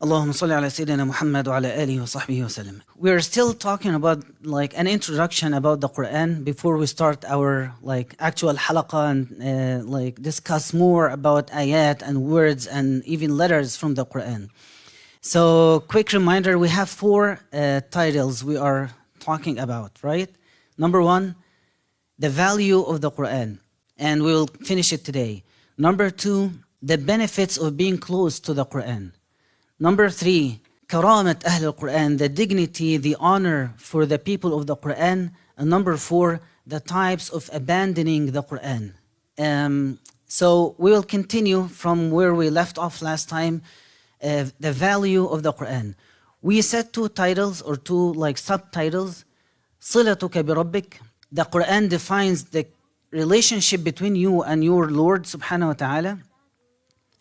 اللهم صل على سيدنا محمد وعلى آله وصحبه وسلم. We are still talking about like an introduction about the Quran before we start our like actual halaqa and like discuss more about ayat and words and even letters from the Quran. So quick reminder, we have four titles we are talking about, right? Number one, the value of the Quran, and we will finish it today. Number two, the benefits of being close to the Quran. Number three, karamat Ahl al-Quran, the dignity, the honor for the people of the Quran. And number four, the types of abandoning the Quran. So we will continue from where we left off last time, the value of the Quran. We set two titles or two like subtitles. Silatuka bi Rabbik. The Quran defines the relationship between you and your Lord subhanahu wa ta'ala.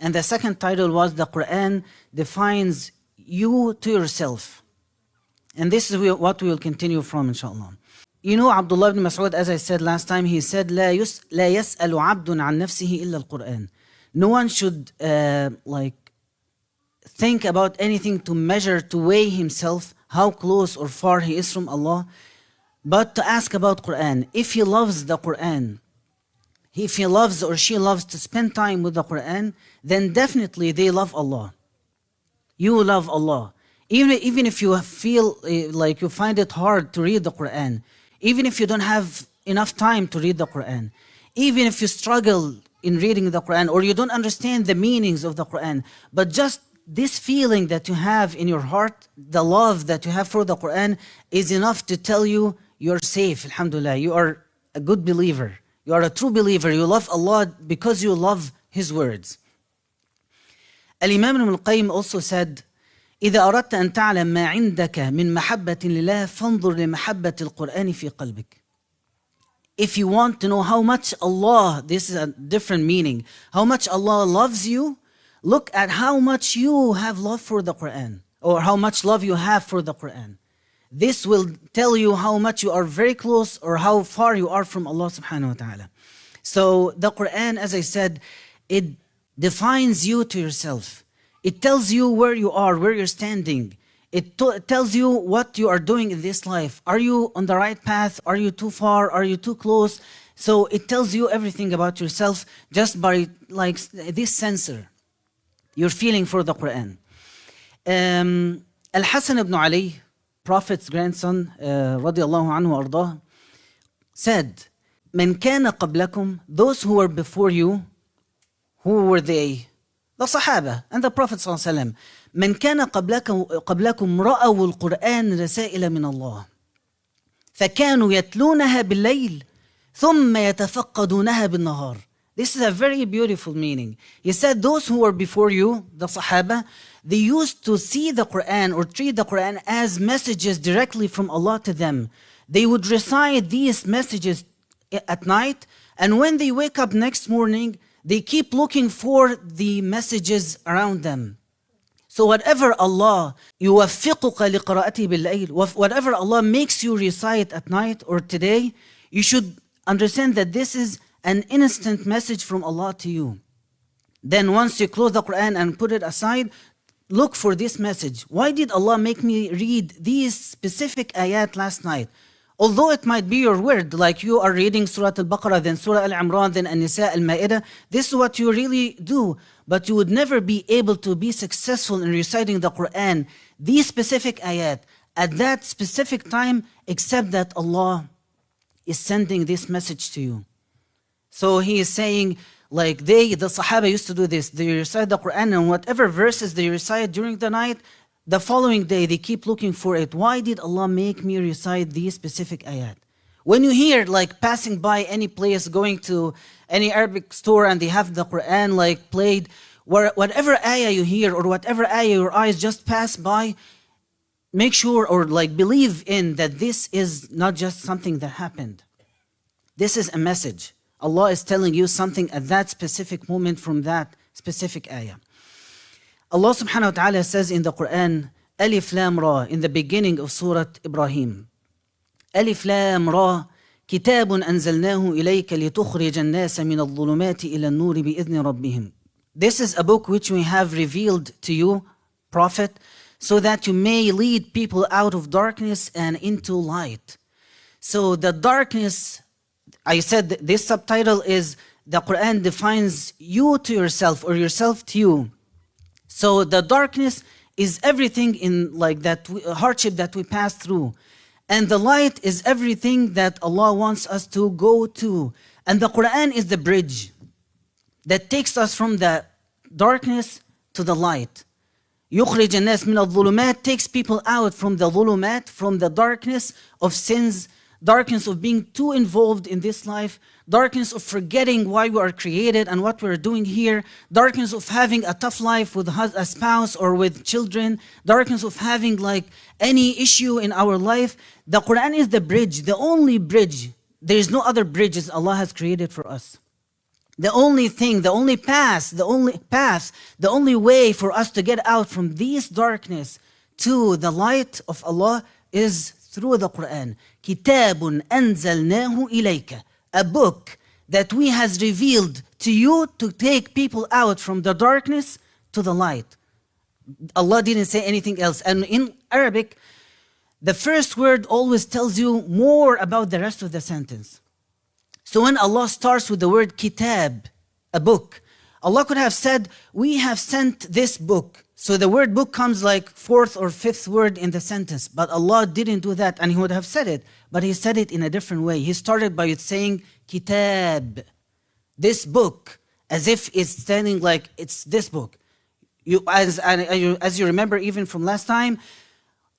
And the second title was the Quran defines you to yourself. And this is what we will continue from, inshallah. You know, Abdullah ibn Mas'ud, as I said last time, he said, لا يسأل عبد عن نفسه إلا القرآن. No one should like think about anything to measure, to weigh himself, how close or far he is from Allah, but to ask about Quran. If he loves the Quran, if he loves or she loves to spend time with the Quran, then definitely they love Allah. You love Allah. Even if you feel like you find it hard to read the Quran, even if you don't have enough time to read the Quran, even if you struggle in reading the Quran or you don't understand the meanings of the Quran, but just this feeling that you have in your heart, the love that you have for the Quran is enough to tell you you're safe, alhamdulillah, you are a good believer. You are a true believer. You love Allah because you love His words. Al-Imam Ibn al-Qayyim also said, إذا أردت أن تعلم ما عندك من محبة لله فانظر لمحبة القرآن في قلبك. If you want to know how much Allah, this is a different meaning, how much Allah loves you, look at how much you have love for the Quran, or how much love you have for the Quran. This will tell you how much you are very close or how far you are from Allah subhanahu wa ta'ala. So the Quran, as I said, it defines you to yourself. It tells you where you are, where you're standing. It tells you what you are doing in this life. Are you on the right path? Are you too far? Are you too close? So it tells you everything about yourself just by like this sensor. You're feeling for the Quran. Al-Hasan ibn Ali, Prophet's grandson, radiallahu anhu ardah, said, من كان قبلكم, those who were before you, who were they? The Sahaba and the Prophet صلى الله عليه وسلم. من كان قبلكم رأوا القرآن رسائل من الله فكانوا يتلونها بالليل ثم يتفقدونها بالنهار. This is a very beautiful meaning. He said those who were before you, the Sahaba, they used to see the Quran or treat the Quran as messages directly from Allah to them. They would recite these messages at night, and when they wake up next morning, they keep looking for the messages around them. So whatever Allah يوفقك لقراءته بالليل, whatever Allah makes you recite at night or today, you should understand that this is an instant message from Allah to you. Then once you close the Quran and put it aside, look for this message. Why did Allah make me read these specific ayat last night? Although it might be your word, like you are reading Surah Al-Baqarah, then Surah Al-Imran, then An-Nisa, Al-Ma'idah, this is what you really do. But you would never be able to be successful in reciting the Quran, these specific ayat, at that specific time, except that Allah is sending this message to you. So he is saying, like the Sahaba used to do this. They recite the Quran, and whatever verses they recite during the night, the following day they keep looking for it. Why did Allah make me recite these specific ayat? When you hear like passing by any place, going to any Arabic store and they have the Quran like played, whatever ayah you hear or whatever ayah your eyes just pass by, make sure or like believe in that this is not just something that happened. This is a message. Allah is telling you something at that specific moment from that specific ayah. Allah subhanahu wa ta'ala says in the Quran, Alif Lam Ra, in the beginning of Surah Ibrahim. Alif Lam Ra, كتاب أنزلناه إليك لتخرج الناس من الظلمات إلى النور بإذن ربهم. This is a book which we have revealed to you prophet, so that you may lead people out of darkness and into light. So the darkness, I said this subtitle is the Quran defines you to yourself or yourself to you. So the darkness is everything in like that hardship that we pass through. And the light is everything that Allah wants us to go to. And the Quran is the bridge that takes us from the darkness to the light. يخرج الناس من الظلمات, takes people out from the ظلمات, from the darkness of sins, darkness of being too involved in this life, darkness of forgetting why we are created and what we're doing here, darkness of having a tough life with a spouse or with children, darkness of having like any issue in our life. The Quran is the bridge, the only bridge. There is no other bridges Allah has created for us. The only thing, the only path, the only way for us to get out from this darkness to the light of Allah is through the Quran. كِتَابٌ أَنزَلْنَاهُ إِلَيْكَ, a book that we has revealed to you to take people out from the darkness to the light. Allah didn't say anything else. And in Arabic, the first word always tells you more about the rest of the sentence. So when Allah starts with the word kitab, a book, Allah could have said, we have sent this book. So the word book comes like fourth or fifth word in the sentence. But Allah didn't do that, and He would have said it. But He said it in a different way. He started by saying kitab, this book, as if it's standing like it's this book. As you remember even from last time,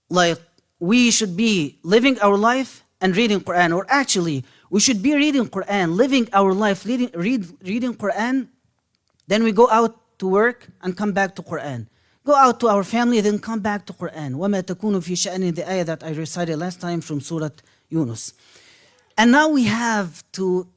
like we should be living our life and reading Quran, or actually we should be reading Quran, living our life, reading Quran, then we go out to work and come back to Quran. Go out to our family, then come back to Quran. وَمَا تَكُونُ فِي شَأْنٍ, the ayah that I recited last time from Surah Yunus. And now we have to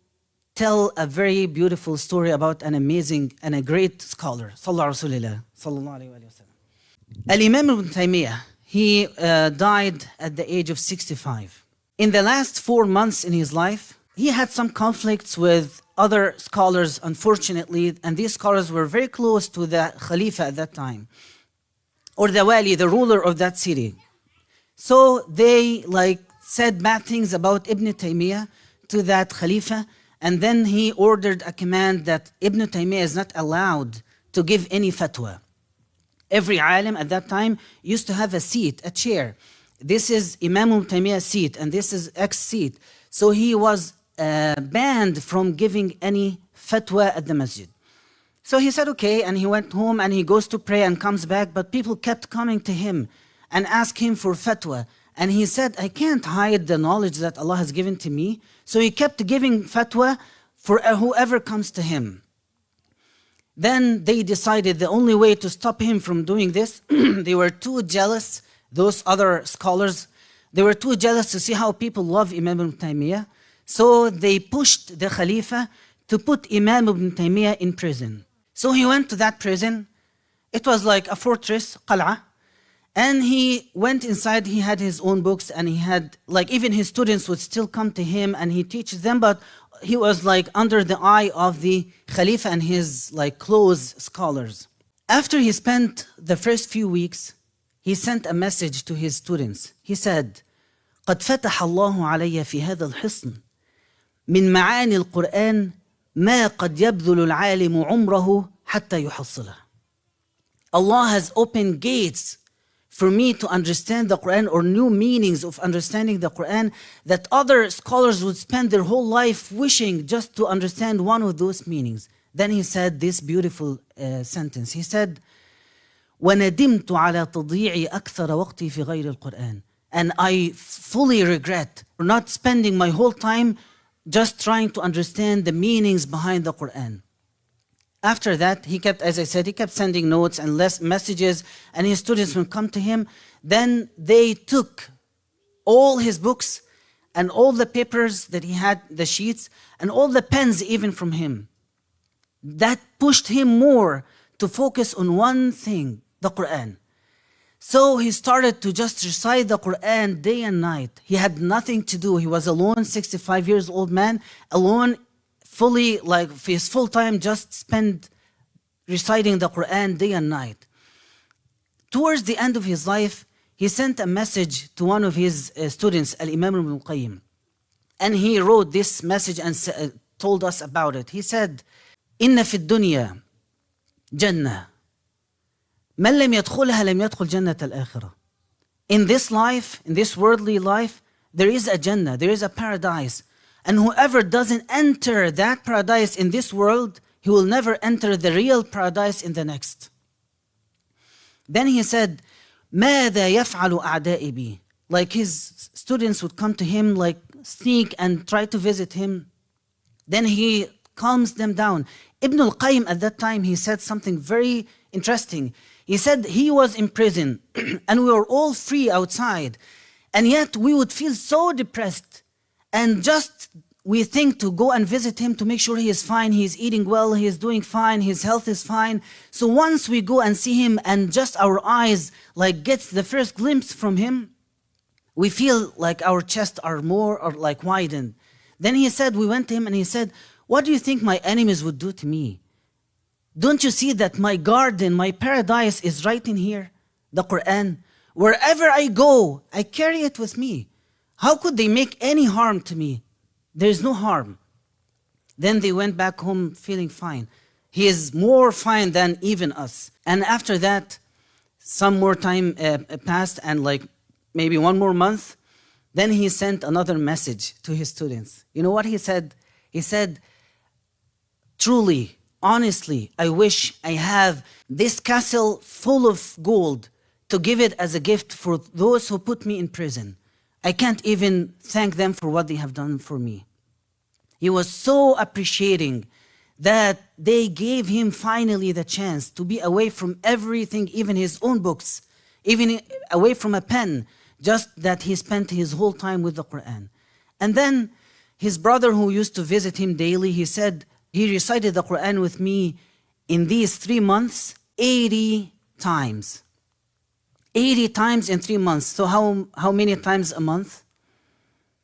tell a very beautiful story about an amazing and a great scholar. Sallallahu alayhi wa sallam. Al-Imam ibn Taymiyyah, he died at the age of 65. In the last 4 months in his life, he had some conflicts with other scholars, unfortunately, and these scholars were very close to the Khalifa at that time, or the Wali, the ruler of that city. So they said bad things about Ibn Taymiyyah to that Khalifa, and then he ordered a command that Ibn Taymiyyah is not allowed to give any fatwa. Every alim at that time used to have a seat, a chair. This is Imam Ibn Taymiyyah's seat, and this is X seat. So he was banned from giving any fatwa at the masjid. So he said, okay, and he went home and he goes to pray and comes back, but people kept coming to him and ask him for fatwa. And he said, I can't hide the knowledge that Allah has given to me. So he kept giving fatwa for whoever comes to him. Then they decided the only way to stop him from doing this, they were too jealous, those other scholars, they were too jealous to see how people love Imam Ibn Taymiyyah. So they pushed the Khalifa to put Imam Ibn Taymiyyah in prison. So he went to that prison. It was like a fortress, qal'ah. And he went inside, he had his own books, and he had, even his students would still come to him and he teaches them, but he was under the eye of the Khalifa and his close scholars. After he spent the first few weeks, he sent a message to his students. He said, قد فتح الله علي في هذا الحصن من معاني القرآن ما قد يبذل العالم عمره حتى يحصله. Allah has opened gates for me to understand the Quran, or new meanings of understanding the Quran, that other scholars would spend their whole life wishing just to understand one of those meanings. Then he said this beautiful sentence. He said, وَنَدِمْتُ عَلَى تَضِيعِ أَكْثَرَ وَقْتِي فِي غَيْرِ الْقُرْآنِ. And I fully regret for not spending my whole time just trying to understand the meanings behind the Quran. After that, he kept, as I said, he kept sending notes and less messages, and his students would come to him. Then they took all his books and all the papers that he had, the sheets, and all the pens even from him. That pushed him more to focus on one thing, the Quran. So he started to just recite the Quran day and night. He had nothing to do. He was alone, 65 years old man, alone, fully, his full time just spent reciting the Quran day and night. towards the end of his life, he sent a message to one of his students, Al-Imam ibn al-Qayyim. And he wrote this message and told us about it. He said, إن في الدنيا جنة من لم يدخلها لم يدخل جنة الآخرة. In this life, in this worldly life, there is a Jannah, there is a paradise. And whoever doesn't enter that paradise in this world, he will never enter the real paradise in the next. Then he said, ماذا يفعل أعدائي بي? Like his students would come to him, like sneak and try to visit him. Then he calms them down. Ibn al-Qayyim at that time, he said something very interesting. He said he was in prison and we were all free outside. And yet we would feel so depressed. And just we think to go and visit him to make sure he is fine, he is eating well, he is doing fine, his health is fine. So once we go and see him and just our eyes like gets the first glimpse from him, we feel like our chests are more or like widened. Then he said, we went to him and he said, what do you think my enemies would do to me? Don't you see that my garden, my paradise is right in here? The Quran. Wherever I go, I carry it with me. How could they make any harm to me? There is no harm. Then they went back home feeling fine. He is more fine than even us. And after that, some more time passed and like maybe one more month. Then he sent another message to his students. You know what he said? He said, truly, honestly, I wish I have this castle full of gold to give it as a gift for those who put me in prison. I can't even thank them for what they have done for me. He was so appreciating that they gave him finally the chance to be away from everything, even his own books, even away from a pen, just that he spent his whole time with the Quran. And then his brother who used to visit him daily, he said, he recited the Quran with me in these 3 months, 80 times. 80 times in 3 months. So how many times a month?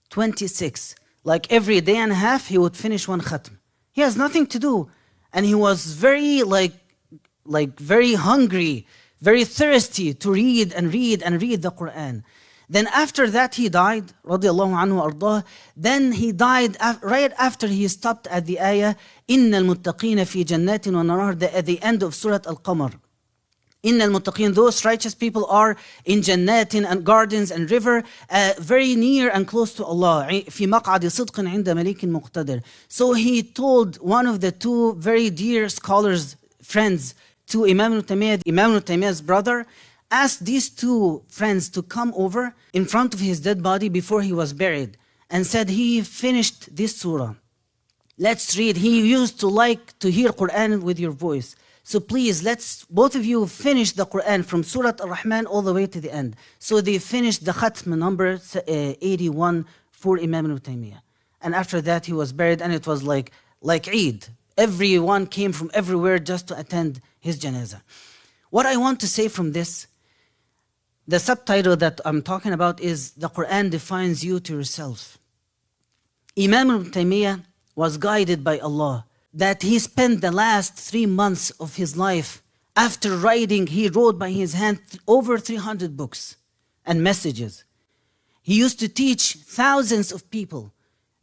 26. Like every day and a half, he would finish one khatm. He has nothing to do. And he was very very hungry, very thirsty to read and read and read the Quran. Then after that he died, radiallahu anhu ardah. Then he died right after he stopped at the ayah, إِنَّ الْمُتَّقِينَ فِي جَنَّاتٍ وَنَهَرٍ, at the end of Surah Al-Qamar. إِنَّ الْمُتَّقِينَ, those righteous people are in jannatin and gardens and river, very near and close to Allah. فِي مَقْعَدِ صِدْقٍ عِنْدَ مَلِيكٍ مُقْتَدِرٍ. So he told one of the two very dear scholars, friends, to Imam Taymiyyah's brother, asked these two friends to come over in front of his dead body before he was buried and said, he finished this surah. Let's read. He used to like to hear Quran with your voice. So please, let's both of you finish the Quran from Surah Ar-Rahman all the way to the end. So they finished the khatm number 81 for Imam Ibn Taymiyyah. And after that he was buried, and it was like Eid. Everyone came from everywhere just to attend his janazah. What I want to say from this, the subtitle that I'm talking about is the Quran defines you to yourself. Imam Ibn Taymiyyah was guided by Allah that he spent the last 3 months of his life after writing, he wrote by his hand over 300 books and messages. He used to teach thousands of people.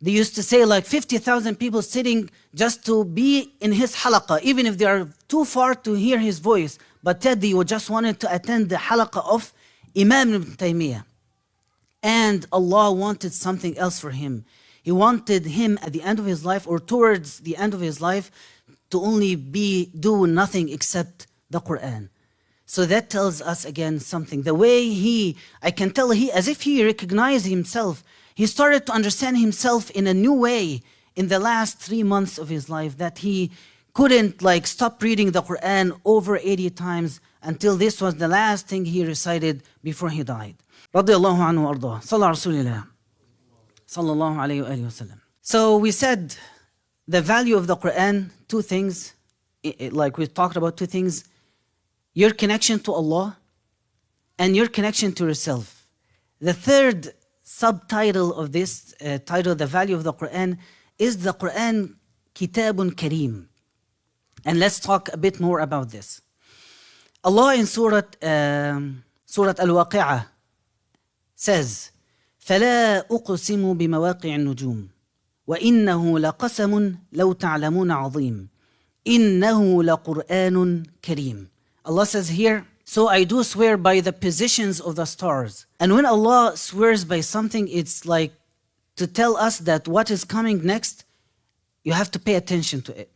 They used to say like 50,000 people sitting just to be in his halaqah, even if they are too far to hear his voice. But they just wanted to attend the halaqah of Imam Ibn Taymiyyah. And Allah wanted something else for him. He wanted him at the end of his life, or towards the end of his life, to only do nothing except the Quran. So that tells us again something. The way I can tell as if he recognized himself. He started to understand himself in a new way in the last 3 months of his life, that he couldn't stop reading the Quran over 80 times until this was the last thing he recited before he died. Radiyallahu anhu ardah. Sallallahu Rasulillah. Sallallahu alayhi wa sallam. So we said the value of the Quran, 2 things, like we talked about 2 things, your connection to Allah and your connection to yourself. The third subtitle of this title, the value of the Quran, is the Quran Kitabun Kareem. And let's talk a bit more about this. Allah in Surah Al-Waqi'ah says, فَلَا أُقْسِمُ بِمَوَاقِعِ النُّجُومِ وَإِنَّهُ لَقَسَمٌ لَوْ تَعْلَمُونَ عَظِيمٌ إِنَّهُ لَقُرْآنٌ كَرِيمٌ. Allah says here, so I do swear by the positions of the stars. And when Allah swears by something, it's like to tell us that what is coming next, you have to pay attention to it.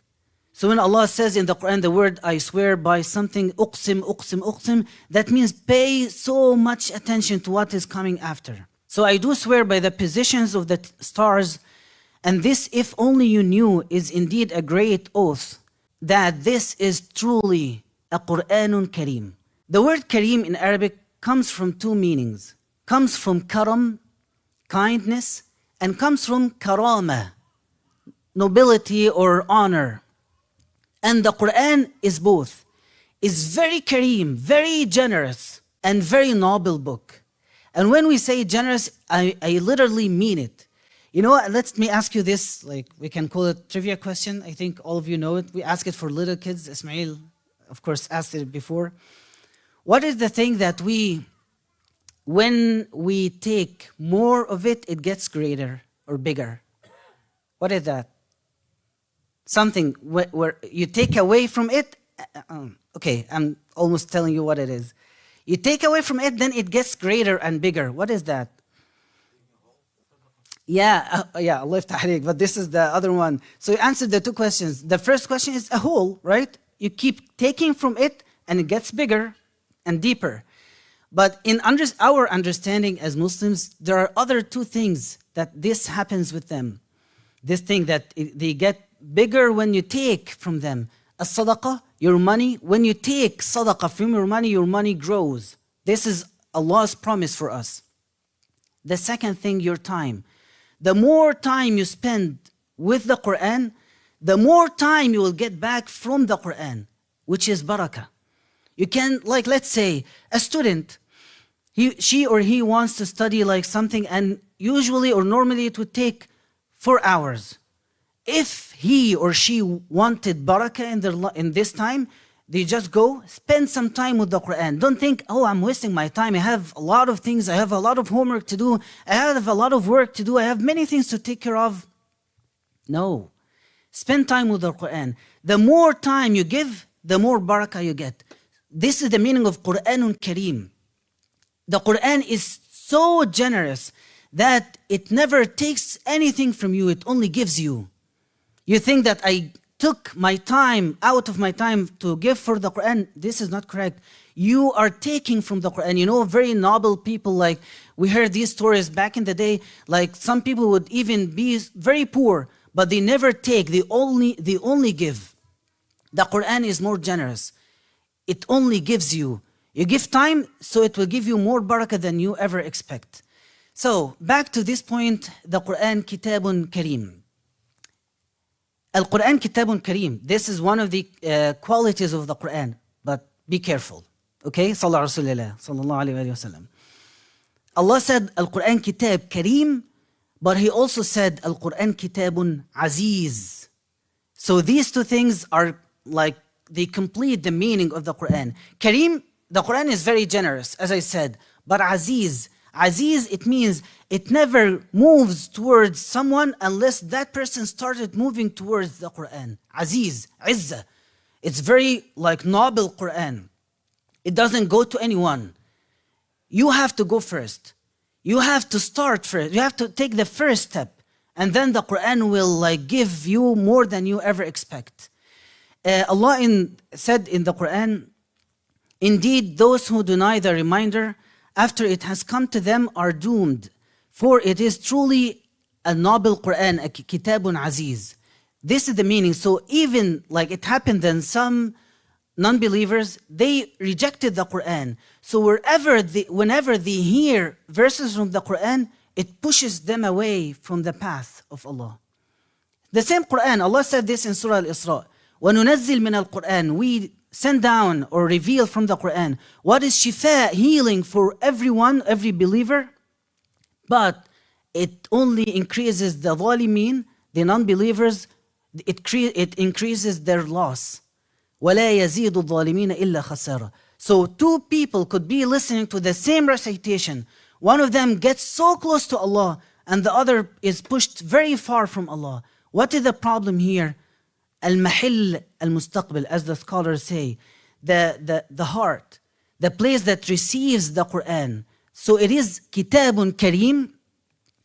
So when Allah says in the Quran the word, I swear by something, uqsim, uqsim, uqsim, that means pay so much attention to what is coming after. So I do swear by the positions of the stars, and this, if only you knew, is indeed a great oath, that this is truly a Qur'anun Kareem. The word Kareem in Arabic comes from two meanings. Comes from karam, kindness, and comes from karama, nobility or honor. And the Quran is both. Is very Kareem, very generous, and very noble book. And when we say generous, I literally mean it. You know what, let me ask you this, like we can call it trivia question. I think all of you know it. We ask it for little kids. Ismail, of course, asked it before. What is the thing that when we take more of it, it gets greater or bigger? What is that? Something where you take away from it. Okay, I'm almost telling you what it is. You take away from it, then it gets greater and bigger. What is that? Yeah, Allah yaftah, but this is the other one. So you answered the two questions. The first question is a hole, right? You keep taking from it and it gets bigger and deeper. But in our understanding as Muslims, there are other two things that this happens with them. This thing that they get bigger when you take from them. As-sadaqah, your money, when you take sadaqah from your money grows. This is Allah's promise for us. The second thing, your time. The more time you spend with the Quran, the more time you will get back from the Quran, which is barakah. You can, like, let's say, a student, she or he wants to study like something, and usually or normally it would take 4 hours. If he or she wanted barakah in this time, they just go spend some time with the Quran. Don't think, oh, I'm wasting my time. I have a lot of things. I have a lot of homework to do. I have a lot of work to do. I have many things to take care of. No. Spend time with the Quran. The more time you give, the more barakah you get. This is the meaning of Qur'anun Kareem. The Quran is so generous that it never takes anything from you. It only gives you. You think that I took my time out of my time to give for the Quran. This is not correct. You are taking from the Quran. You know, very noble people, like we heard these stories back in the day, like some people would even be very poor, but they never take, they only give. The Quran is more generous. It only gives you. You give time, so it will give you more barakah than you ever expect. So, back to this point, the Quran, Kitabun Kareem. Al-Quran Kitabun Kareem. This is one of the qualities of the Quran, but be careful. Okay? Sallallahu alayhi wa sallam. Allah said Al-Quran Kitab Kareem, but He also said Al-Quran Kitabun Aziz. So these two things are like, they complete the meaning of the Quran. Kareem, the Quran is very generous, as I said, but Aziz, it means it never moves towards someone unless that person started moving towards the Quran. Aziz, Izzah. It's very like noble Quran. It doesn't go to anyone. You have to go first. You have to start first. You have to take the first step. And then the Quran will like give you more than you ever expect. Allah said in the Quran, indeed those who deny the reminder after it has come to them are doomed, for it is truly a noble Quran, a kitabun aziz. This is the meaning. So even like it happened then, some non-believers, they rejected the Quran. So whenever they hear verses from the Quran, it pushes them away from the path of Allah. The same Quran, Allah said this in Surah Al-Isra, وَنُنَزِّلْ مِنَ الْقُرْآنِ. We send down or reveal from the Quran what is shifa, healing for everyone, every believer, but it only increases the zalimeen, the non-believers, it increases their loss. وَلَا يَزِيدُ الظَّالِمِينَ إِلَّا خَسَارًا. So two people could be listening to the same recitation. One of them gets so close to Allah and the other is pushed very far from Allah. What is the problem here? Al-mahil al-mustaqbil, as the scholars say, the heart, the place that receives the Quran. So it is kitabun kareem,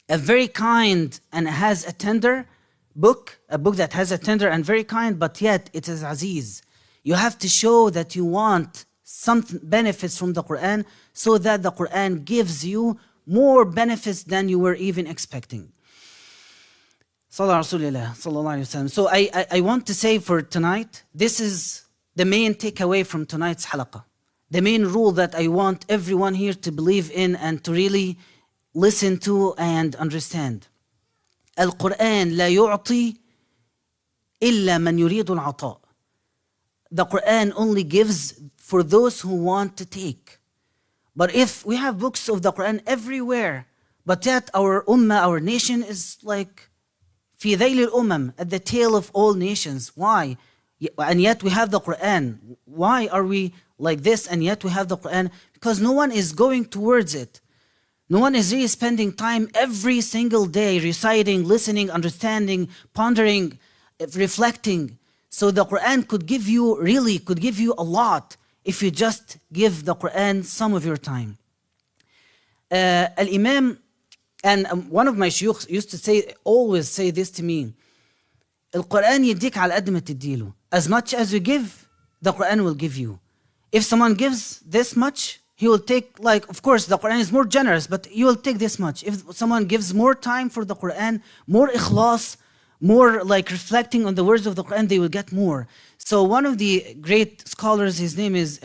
a very kind and has a tender book, a book that has a tender and very kind, but yet it is aziz. You have to show that you want some benefits from the Quran so that the Quran gives you more benefits than you were even expecting. So I want to say for tonight, this is the main takeaway from tonight's halaqah. The main rule that I want everyone here to believe in and to really listen to and understand. Al-Quran لا يعطي إلا من يريد العطاء. The Quran only gives for those who want to take. But if we have books of the Quran everywhere, but yet our ummah, our nation is like في ذيل الأمم, at the tail of all nations. Why? And yet we have the Quran. Why are we like this and yet we have the Quran? Because no one is going towards it. No one is really spending time every single day reciting, listening, understanding, pondering, reflecting. So the Quran could give you a lot if you just give the Quran some of your time. Al-Imam, and one of my shuyukh used to say, always say this to me, Al-Quran يديك على قد ما تديله. As much as you give, the Quran will give you. If someone gives this much, he will take, like, of course, the Quran is more generous, but you will take this much. If someone gives more time for the Quran, more ikhlas, more like reflecting on the words of the Quran, they will get more. So one of the great scholars, his name is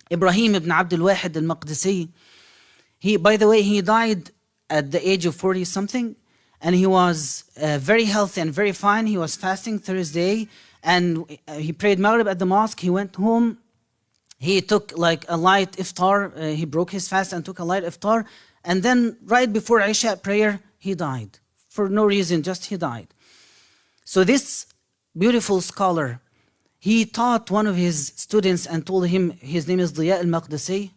Ibrahim ibn Abdul Wahid al-Maqdisi. By the way, he died at the age of 40 something, and he was very healthy and very fine. He was fasting Thursday, and he prayed Maghrib at the mosque. He went home. He took like a light iftar. He broke his fast and took a light iftar. And then right before Isha prayer, he died. For no reason, just he died. So this beautiful scholar, he taught one of his students and told him, his name is Diya al-Maqdisi.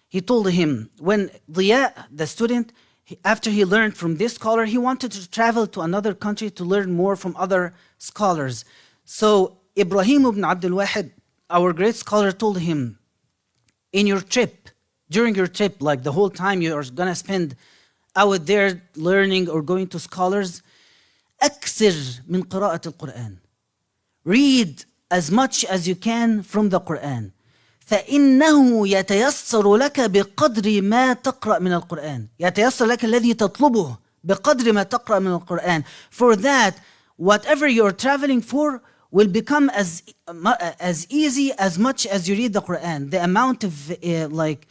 He told him, when Diya, the student, after he learned from this scholar, he wanted to travel to another country to learn more from other scholars. So Ibrahim ibn Abdul Wahid, our great scholar, told him, in your trip, during your trip, like the whole time you are going to spend out there learning or going to scholars, أكثر من قراءة القرآن. Read as much as you can from the Quran. فإنه يتيسر لك بقدر ما تقرأ من القرآن. يتيسر لك الذي تطلبه بقدر ما تقرأ من القرآن. For that, whatever you're traveling for will become as easy as much as you read the Quran. The amount of like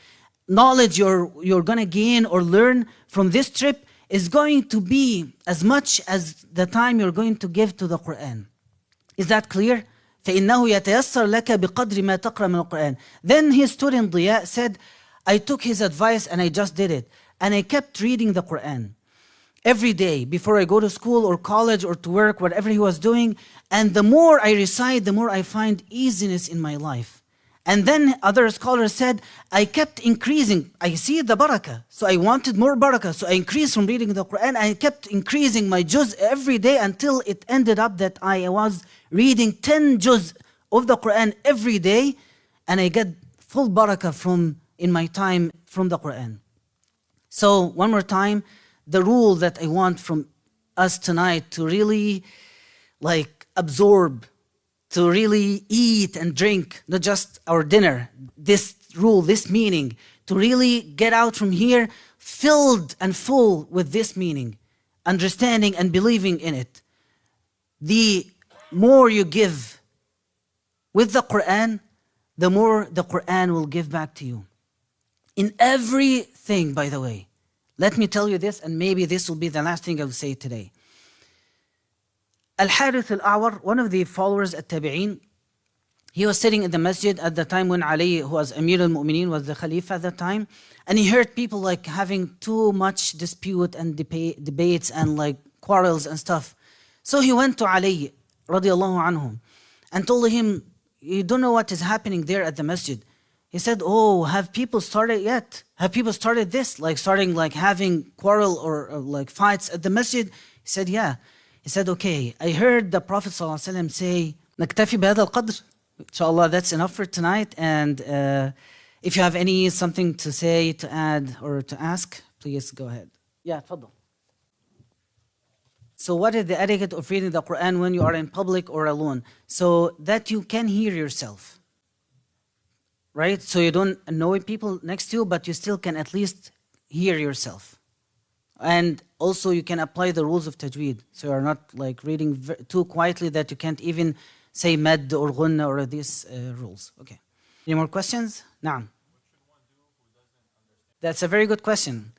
knowledge you're going to gain or learn from this trip is going to be as much as the time you're going to give to the Quran. Is that clear? فإنه يتيسر لك بقدر ما تقرأ من القرآن. Then his student Diya said, I took his advice and I just did it. And I kept reading the Quran every day before I go to school or college or to work, whatever he was doing. And the more I recite, the more I find easiness in my life. And then other scholars said, I kept increasing. I see the barakah. So I wanted more barakah. So I increased from reading the Quran. I kept increasing my juz every day until it ended up that I was reading 10 juz of the Quran every day. And I get full barakah in my time from the Quran. So one more time, the rule that I want from us tonight to really like absorb, to really eat and drink, not just our dinner, this rule, this meaning, to really get out from here filled and full with this meaning, understanding and believing in it. The more you give with the Quran, the more the Quran will give back to you. In everything, by the way. Let me tell you this, and maybe this will be the last thing I'll say today. Al-Harith al-A'war, one of the followers at Tabi'een, he was sitting in the masjid at the time when Ali, who was Amir al-Mu'mineen, was the Khalifa at that time, and he heard people like having too much dispute and debates and like quarrels and stuff. So he went to Ali, radiallahu anhu, and told him, you don't know what is happening there at the masjid. He said, oh, have people started yet? Have people started this? Like starting like having quarrel or like fights at the masjid? He said, yeah. He said, okay, I heard the Prophet ﷺ say, نكتفي بهذا القدر. Inshallah, that's enough for tonight. And if you have something to say, to add, or to ask, please go ahead. Yeah, تفضل. So what is the etiquette of reading the Quran when you are in public or alone? So that you can hear yourself, right? So you don't annoy people next to you, but you still can at least hear yourself. And also you can apply the rules of tajweed. So you're not like reading too quietly that you can't even say mad or ghunna or these rules. Okay. Any more questions? Naam. That's a very good question.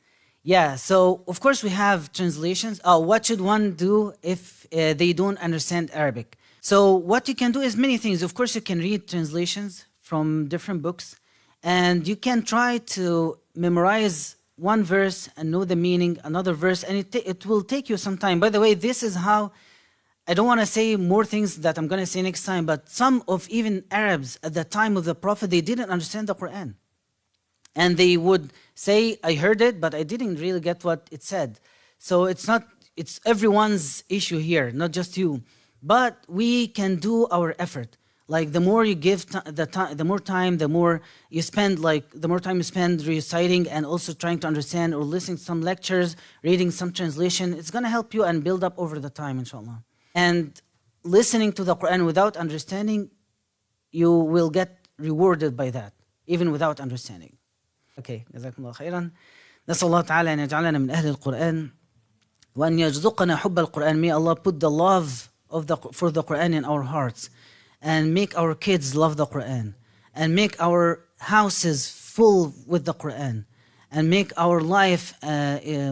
Yeah, so of course we have translations. What should one do if they don't understand Arabic? So what you can do is many things. Of course you can read translations from different books, and you can try to memorize one verse and know the meaning, another verse, and it will take you some time. By the way, this is how, I don't want to say more things that I'm going to say next time, but some of even Arabs at the time of the Prophet, they didn't understand the Quran. And they would say, I heard it, but I didn't really get what it said. So it's everyone's issue here, not just you. But we can do our effort. Like the more you give the more time, the more you spend, reciting and also trying to understand or listening to some lectures, reading some translation, it's going to help you and build up over the time, inshallah. And listening to the Quran without understanding, you will get rewarded by that, even without understanding. Okay, جزاكم الله خيرا. نسأل الله تعالى أن يجعلنا من أهل القرآن وأن يرزقنا حب القرآن. May Allah put the love for the Quran in our hearts, and make our kids love the Quran, and make our houses full with the Quran, and make our life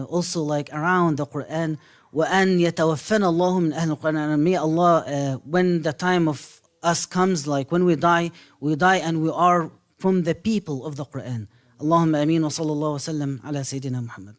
also like around the Quran. وأن يتوفنا الله من أهل القرآن. And may Allah, when the time of us comes, like when we die and we are from the people of the Quran. اللهم آمين وصلى الله وسلم على سيدنا محمد.